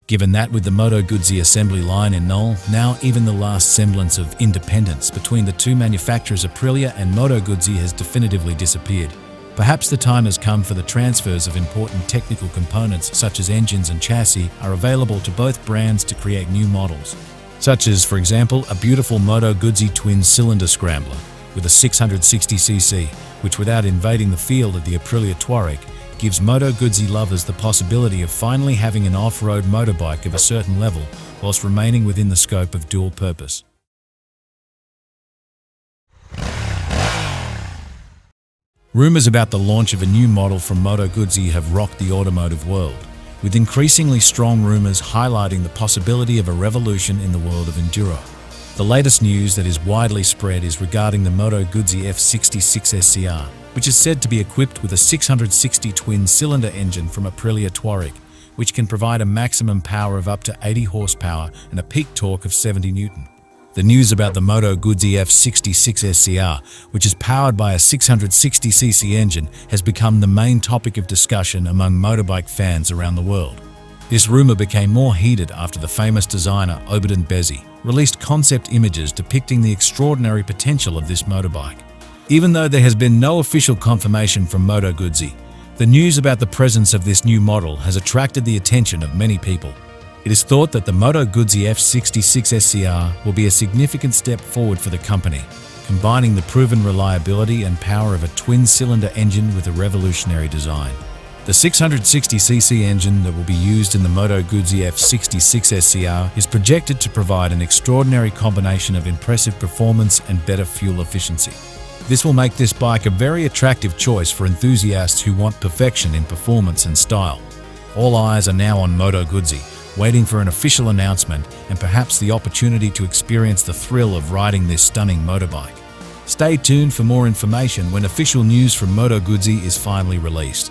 Given that with the Moto Guzzi assembly line in Noale, now even the last semblance of independence between the two manufacturers Aprilia and Moto Guzzi has definitively disappeared. Perhaps the time has come for the transfers of important technical components such as engines and chassis are available to both brands to create new models, such as, for example, a beautiful Moto Guzzi twin-cylinder scrambler with a 660cc, which without invading the field of the Aprilia Tuareg, gives Moto Guzzi lovers the possibility of finally having an off-road motorbike of a certain level whilst remaining within the scope of dual purpose. Rumours about the launch of a new model from Moto Guzzi have rocked the automotive world, with increasingly strong rumours highlighting the possibility of a revolution in the world of enduro. The latest news that is widely spread is regarding the Moto Guzzi F66 SCR, which is said to be equipped with a 660 twin-cylinder engine from Aprilia Tuareg, which can provide a maximum power of up to 80 horsepower and a peak torque of 70 Newton. The news about the Moto Guzzi F66 SCR, which is powered by a 660cc engine, has become the main topic of discussion among motorbike fans around the world. This rumour became more heated after the famous designer Obiden Bezi released concept images depicting the extraordinary potential of this motorbike. Even though there has been no official confirmation from Moto Guzzi, the news about the presence of this new model has attracted the attention of many people. It is thought that the Moto Guzzi F66 SCR will be a significant step forward for the company, combining the proven reliability and power of a twin-cylinder engine with a revolutionary design. The 660cc engine that will be used in the Moto Guzzi F66 SCR is projected to provide an extraordinary combination of impressive performance and better fuel efficiency. This will make this bike a very attractive choice for enthusiasts who want perfection in performance and style. All eyes are now on Moto Guzzi, waiting for an official announcement and perhaps the opportunity to experience the thrill of riding this stunning motorbike. Stay tuned for more information when official news from Moto Guzzi is finally released.